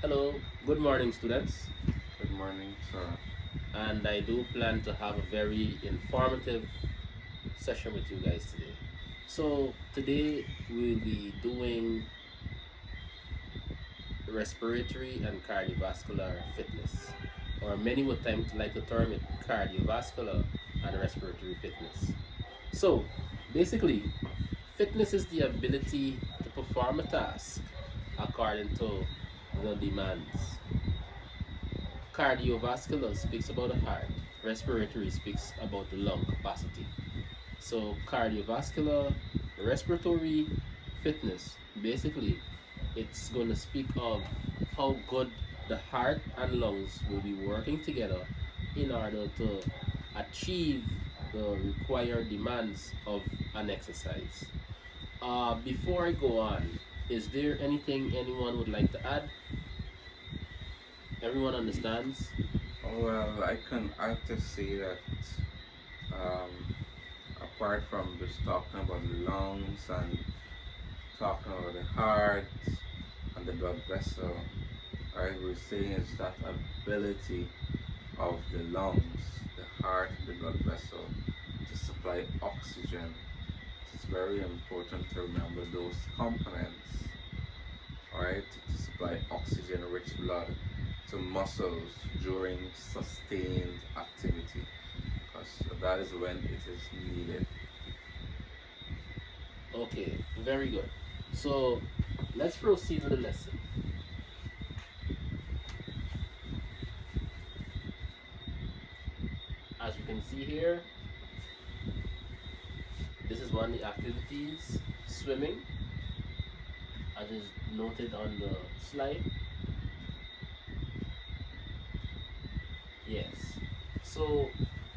Hello, good morning, students. Good morning, sir. And I do plan to have a very informative session with you guys today. So, today we'll be doing respiratory and cardiovascular fitness, or many would like to term it cardiovascular and respiratory fitness. So, basically, fitness is the ability to perform a task according to the demands. Cardiovascular speaks about the heart, respiratory speaks about the lung capacity. So, cardiovascular, respiratory fitness, basically, it's going to speak of how good the heart and lungs will be working together in order to achieve the required demands of an exercise. Before I go on, is there anything anyone would like to add? Everyone understands? Well, I can add to say that um, apart from just talking about the lungs and talking about the heart and the blood vessel, right, we're saying is that ability of the lungs, the heart, the blood vessel to supply oxygen. It's very important to remember those components, right, to supply oxygen rich blood to muscles during sustained activity because that is when it is needed. Okay, very good. So let's proceed with the lesson. As you can see here, this is one of the activities, swimming, as is noted on the slide. Yes. So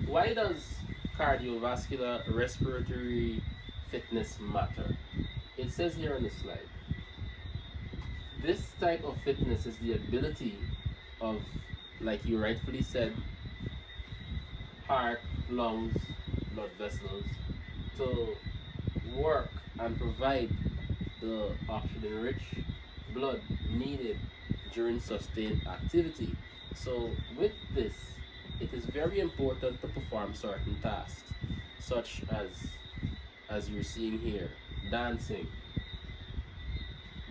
why does cardiovascular respiratory fitness matter? It says here on the slide, this type of fitness is the ability of, like you rightfully said, heart, lungs, blood vessels to work and provide the oxygen rich blood needed during sustained activity. So, with this, it is very important to perform certain tasks, such as you're seeing here, dancing,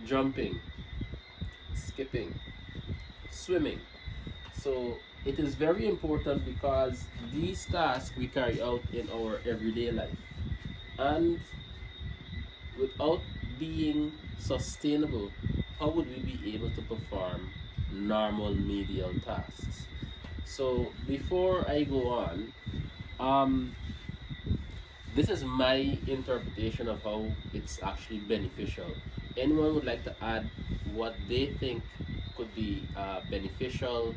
jumping, skipping, swimming. So it is very important because these tasks we carry out in our everyday life. And without being sustainable, how would we be able to perform normal medial tasks? So before I go on, um, this is my interpretation of how it's actually beneficial. Anyone would like to add what they think could be beneficial,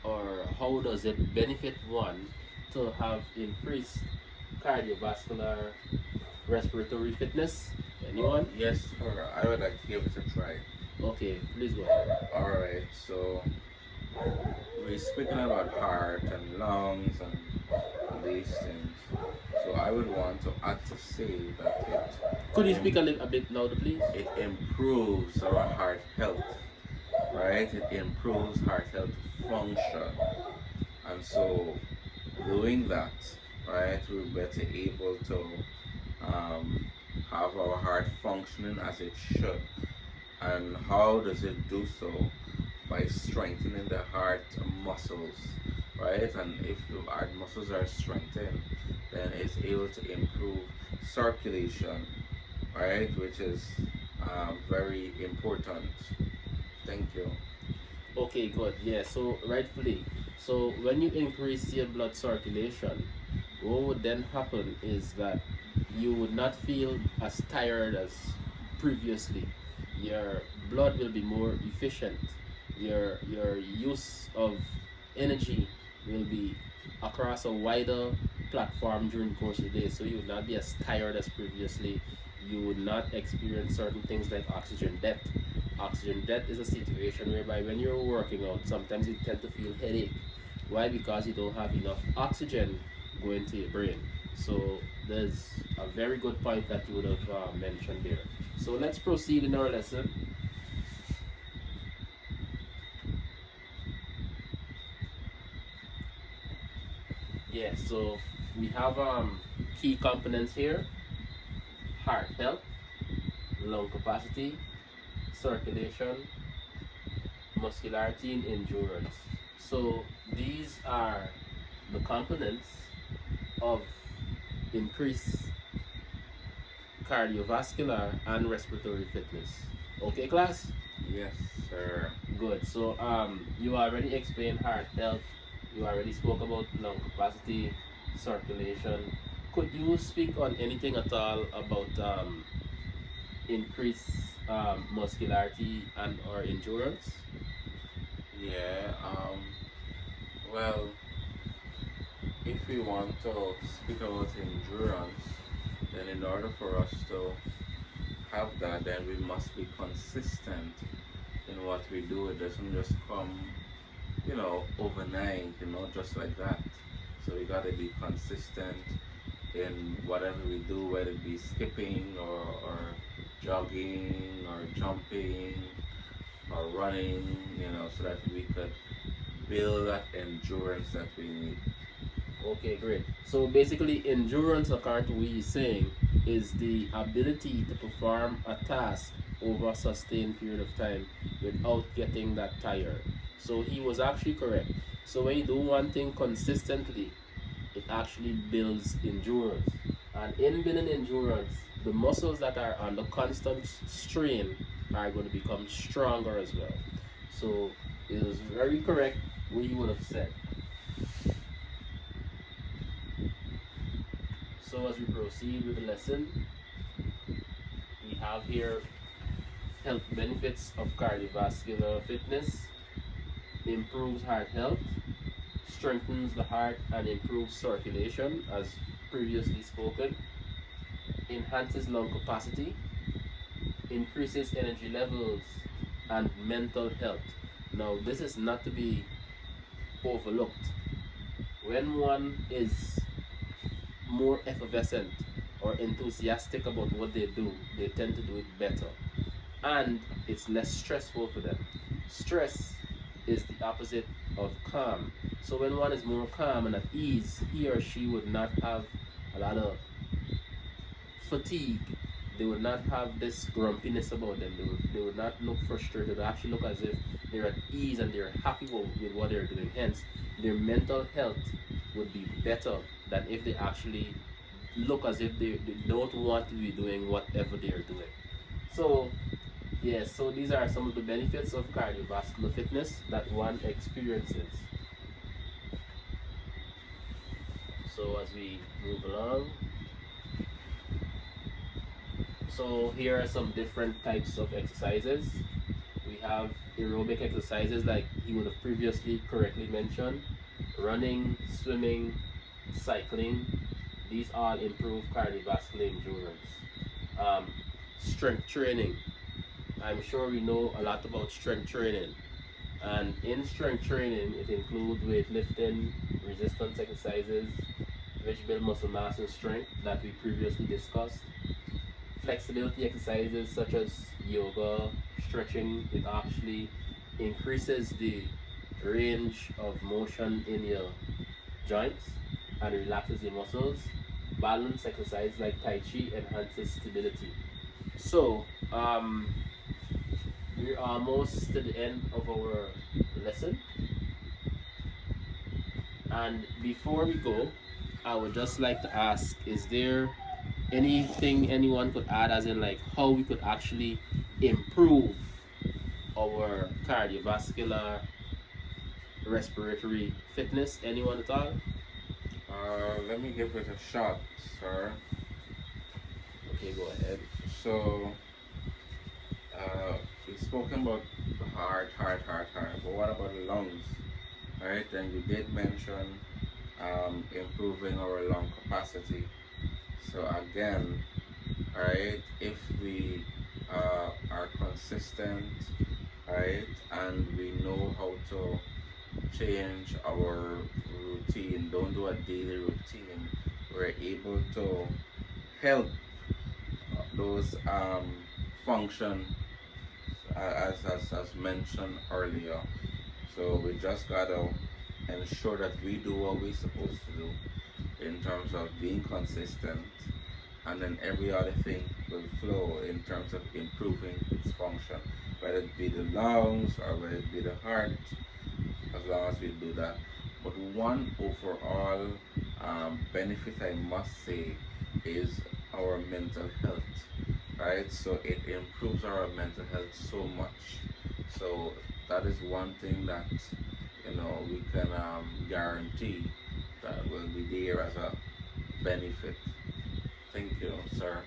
or how does it benefit one to have increased cardiovascular respiratory fitness? Anyone? Yes, sir, I would like to give it a try. Okay, please go ahead. All right, so we're speaking about heart and lungs and these things. So I would want to add to say that Could you it speak a bit louder, please? it improves our heart health, right? It improves heart health function. And so doing that, right, we're better able to um, have our heart functioning as it should. And how does it do so? By strengthening the heart muscles, right? And if the heart muscles are strengthened, then it's able to improve circulation, right? Which is very important. Thank you. Okay, good. Yeah, so rightfully. So when you increase your blood circulation, what would then happen is that you would not feel as tired as previously. Your blood will be more efficient. Your use of energy will be across a wider platform during the course of the day. So you would not be as tired as previously. You would not experience certain things like oxygen debt. Oxygen debt is a situation whereby when you're working out, sometimes you tend to feel headache. Why? Because you don't have enough oxygen going to your brain. So there's a very good point that you would have mentioned there. So let's proceed in our lesson. Yeah, so we have key components here: heart health, lung capacity, circulation, muscularity, and endurance. So these are the components of increased cardiovascular and respiratory fitness. Okay, class? Yes, sir. Good. So you already explained heart health. You already spoke about lung capacity, circulation. Could you speak on anything at all about increased muscularity and or endurance? Yeah. Well, if we want to speak about endurance, then in order for us to have that, then we must be consistent in what we do. It doesn't just come, overnight, just like that. So we gotta be consistent in whatever we do, whether it be skipping or jogging or jumping or running, so that we could build that endurance that we need. Okay, great. So basically, endurance, according to what he's saying, is the ability to perform a task over a sustained period of time without getting that tired. So he was actually correct. So when you do one thing consistently, it actually builds endurance. And in building endurance, the muscles that are under constant strain are going to become stronger as well. So it was very correct what you would have said. So as we proceed with the lesson, we have here health benefits of cardiovascular fitness, improves heart health, strengthens the heart and improves circulation as previously spoken, enhances lung capacity, increases energy levels, and mental health. Now, this is not to be overlooked. When one is more effervescent or enthusiastic about what they do, they tend to do it better. And it's less stressful for them. Stress is the opposite of calm. So when one is more calm and at ease, he or she would not have a lot of fatigue. They would not have this grumpiness about them. They would not look frustrated. They actually look as if they're at ease and they're happy with what they're doing. Hence, their mental health would be better than if they actually look as if they don't want to be doing whatever they're doing. So, yes, so these are some of the benefits of cardiovascular fitness that one experiences. So, as we move along, so here are some different types of exercises. We have aerobic exercises like he would have previously correctly mentioned: running, swimming, cycling. These all improve cardiovascular endurance. Um, Strength training. I'm sure we know a lot about strength training. And in strength training, it includes weightlifting, resistance exercises, which build muscle mass and strength that we previously discussed. Flexibility exercises such as yoga, stretching, it actually increases the range of motion in your joints and relaxes your muscles. Balance exercise like Tai Chi enhances stability. So, we're almost to the end of our lesson. And before we go, I would just like to ask, is there anything anyone could add, as in like how we could actually improve our cardiovascular respiratory fitness? Anyone at all? Let me give it a shot, sir. Okay, go ahead. So, we've spoken about the heart. But what about the lungs? Right? And you did mention improving our lung capacity. So again, right, if we are consistent, right, and we know how to change our routine, don't do a daily routine, we're able to help those function as mentioned earlier. So we just gotta ensure that we do what we're supposed to do in terms of being consistent, and then every other thing will flow in terms of improving its function, whether it be the lungs or whether it be the heart, as long as we do that. But one overall benefit I must say is our mental health, right? So it improves our mental health so much. So that is one thing that we can guarantee that will be there as a benefit. Thank you, sir.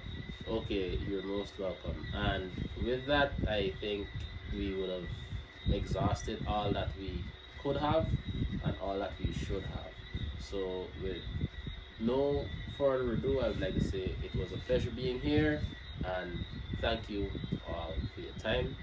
Okay, you're most welcome. And with that, I think we would have exhausted all that we could have and all that we should have. So, with no further ado, I would like to say it was a pleasure being here and thank you all for your time.